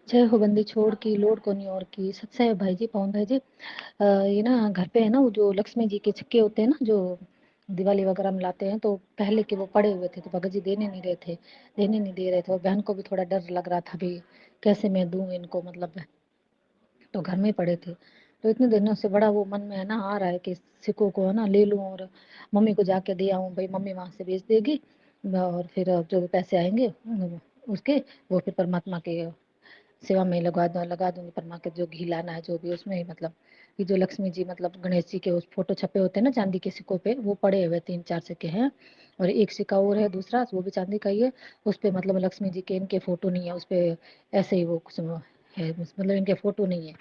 जय हो बंदी छोड़ की लोड कोनी और की। सच है भाई जी, पवन भाई जी। ये ना घर पे है ना, वो जो लक्ष्मी जी के सिक्के होते हैं ना, जो दिवाली वगैरह में लाते हैं, तो पहले के वो पड़े हुए थे, तो भगत जी देने नहीं रहे थे, देने नहीं दे रहे थे, और बहन को भी थोड़ा डर लग रहा था भी, कैसे मैं दूं इनको, मतलब तो घर में ही पड़े थे। तो इतने दिनों से बड़ा वो मन में है ना आ रहा है कि सिक्कों को है ना ले लूं और मम्मी को जाके दे आऊं, भाई मम्मी वहां से भेज देगी, और फिर जो भी पैसे आएंगे उसके, वो फिर परमात्मा के सेवा में लगा दूंगी। परमा के जो घी लाना है जो भी उसमें ही, मतलब ये जो लक्ष्मी जी मतलब गणेश जी के उस फोटो छपे होते हैं ना चांदी के सिक्कों पे, वो पड़े हुए 3-4 सिक्के हैं। और एक सिक्का और है दूसरा, वो भी चांदी का ही है। उस पे मतलब लक्ष्मी जी के इनके फोटो नहीं है उस पे, ऐसे ही वो कुछ है, मतलब इनके फोटो नहीं है।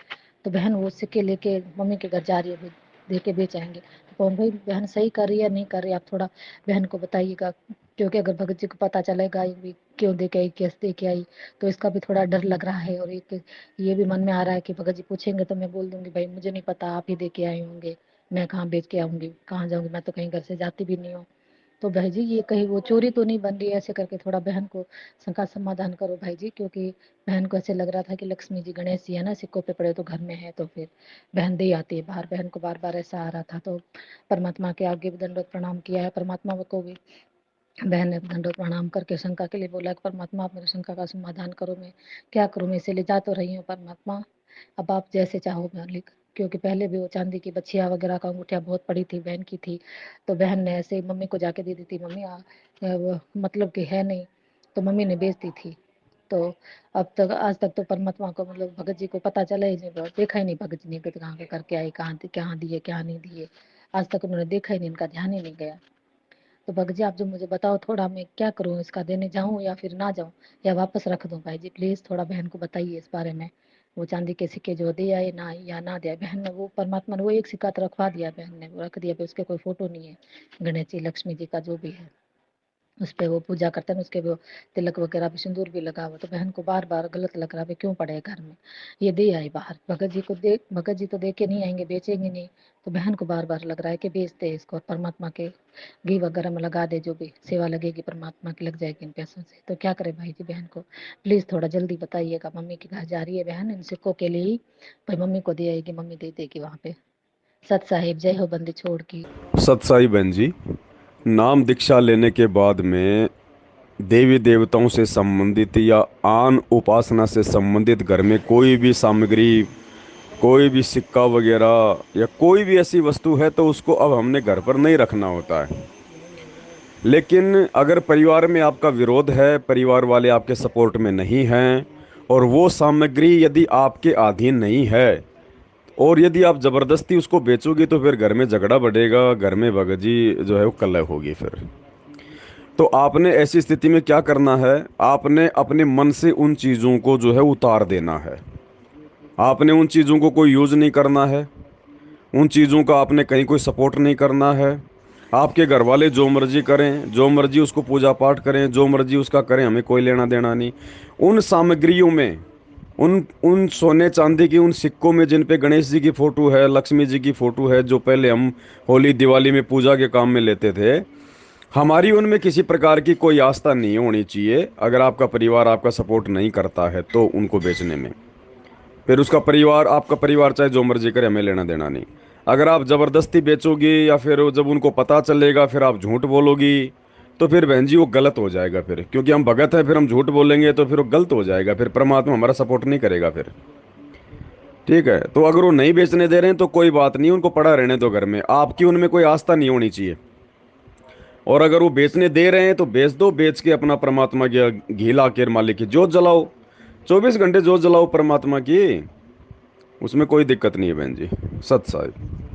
तो बहन वो सिक्के लेके मम्मी के घर जा रही है, दे के बेच आएंगे। तो कौन भाई बहन सही कर रही है नहीं कर रही, आप थोड़ा बहन को बताइएगा, क्योंकि अगर भगत जी को पता चलेगा ये भी क्यों दे के आई, कैसे दे के आई, तो इसका भी थोड़ा डर लग रहा है। और एक ये भी मन में आ रहा है कि भगत जी पूछेंगे तो मैं बोल दूंगी भाई मुझे नहीं पता, आप ही दे के आए होंगे, मैं कहाँ बेच के आऊंगी, कहाँ जाऊंगी, मैं तो कहीं घर से जाती भी नहीं हूँ। तो भाई जी ये कहीं वो चोरी तो नहीं बन रही है, ऐसे करके थोड़ा बहन को शंका समाधान करो भाई जी, क्योंकि बहन को ऐसे लग रहा था कि लक्ष्मी जी गणेश जी है ना सिक्कों पे पड़े तो घर में है, तो फिर बहन दे आती है बाहर। बहन को बार बार ऐसा आ रहा था, तो परमात्मा के आगे भी दंडवत प्रणाम किया है, परमात्मा को भी बहन ने दंडवत प्रणाम करके शंका के लिए बोला कि परमात्मा आप मेरी शंका का समाधान करो, मैं क्या करूं, मैं इसे ले जा तो रही हूँ परमात्मा, अब आप जैसे चाहो मालिक। क्योंकि पहले भी वो चांदी की बछिया वगैरह का अंगूठिया बहुत पड़ी थी, बहन की थी, तो बहन ने ऐसे मम्मी को जाके दे दी थी, मम्मी वो मतलब कि है नहीं, तो मम्मी ने बेच दी थी। तो अब तक आज तक तो परमात्मा को मतलब भगत जी को पता चला ही नहीं, देखा ही नहीं भगत जी ने कि कहाँ के करके आई, कहाँ दिए क्या नहीं दिए, आज तक उन्होंने देखा ही नहीं, इनका ध्यान ही नहीं गया। तो भगत जी आप जो मुझे बताओ थोड़ा, मैं क्या करूँ, इसका देने जाऊँ या फिर ना जाऊँ, या वापस रख दूँ भाई जी, प्लीज थोड़ा बहन को बताइए इस बारे में। वो चांदी के सिक्के जो दे आए ना या ना दे, बहन ने वो परमात्मा ने वो एक सिक्का तो रखवा दिया, बहन ने वो रख दिया, पे उसके कोई फोटो नहीं है, गणेश जी लक्ष्मी जी का जो भी है उस पे वो पूजा करते हैं, उसके वो तिलक वगैरह भी सिंदूर भी लगा हुआ, तो बहन को बार बार गलत लग रहा है क्यों पड़े घर में, ये दे आई बाहर, भगत जी को दे, भगत जी तो दे के नहीं आएंगे, बेचेंगे नहीं, तो बहन को बार बार लग रहा है कि बेच दे इसको और परमात्मा के घी वगैरह में लगा दे, जो भी सेवा लगेगी परमात्मा की लग जाएगी इन पैसों से। तो क्या करे भाई जी, बहन को प्लीज थोड़ा जल्दी बताइएगा, मम्मी के घर जा रही है बहन इन सिक्कों के लिए ही, भाई मम्मी को दे आएगी, मम्मी दे देगी वहां पे। सत साहिब जय हो बंदी छोड़ की। सतसाई बहन जी, नाम दीक्षा लेने के बाद में देवी देवताओं से संबंधित या आन उपासना से संबंधित घर में कोई भी सामग्री, कोई भी सिक्का वगैरह या कोई भी ऐसी वस्तु है तो उसको अब हमने घर पर नहीं रखना होता है। लेकिन अगर परिवार में आपका विरोध है, परिवार वाले आपके सपोर्ट में नहीं हैं, और वो सामग्री यदि आपके अधीन नहीं है, और यदि आप जबरदस्ती उसको बेचोगे तो फिर घर में झगड़ा बढ़ेगा, घर में भगजी जो है वो कलह होगी फिर। तो आपने ऐसी स्थिति में क्या करना है, आपने अपने मन से उन चीज़ों को जो है उतार देना है। आपने उन चीज़ों को कोई यूज़ नहीं करना है, उन चीज़ों का आपने कहीं कोई सपोर्ट नहीं करना है। आपके घर वाले जो मर्जी करें, जो मर्जी उसको पूजा पाठ करें, जो मर्जी उसका करें, हमें कोई लेना देना नहीं। उन सामग्रियों में, उन उन सोने चांदी की उन सिक्कों में जिन पे गणेश जी की फोटो है, लक्ष्मी जी की फोटो है, जो पहले हम होली दिवाली में पूजा के काम में लेते थे, हमारी उनमें किसी प्रकार की कोई आस्था नहीं होनी चाहिए। अगर आपका परिवार आपका सपोर्ट नहीं करता है तो उनको बेचने में, फिर उसका परिवार, आपका परिवार चाहे जो मर्जी करे, हमें लेना देना नहीं। अगर आप ज़बरदस्ती बेचोगी या फिर जब उनको पता चलेगा फिर आप झूठ बोलोगी, तो फिर बहन जी वो गलत हो जाएगा फिर, क्योंकि हम भगत हैं, फिर हम झूठ बोलेंगे तो फिर वो गलत हो जाएगा, फिर परमात्मा हमारा सपोर्ट नहीं करेगा फिर। ठीक है, तो अगर वो नहीं बेचने दे रहे हैं तो कोई बात नहीं, उनको पड़ा रहने दो घर में, आपकी उनमें कोई आस्था नहीं होनी चाहिए। और अगर वो बेचने दे रहे हैं तो बेच दो, बेच के अपना परमात्मा की घी ला के मालिक की जोत जलाओ, 24 घंटे जोत जलाओ परमात्मा की, उसमें कोई दिक्कत नहीं है बहन जी। सत साहिब।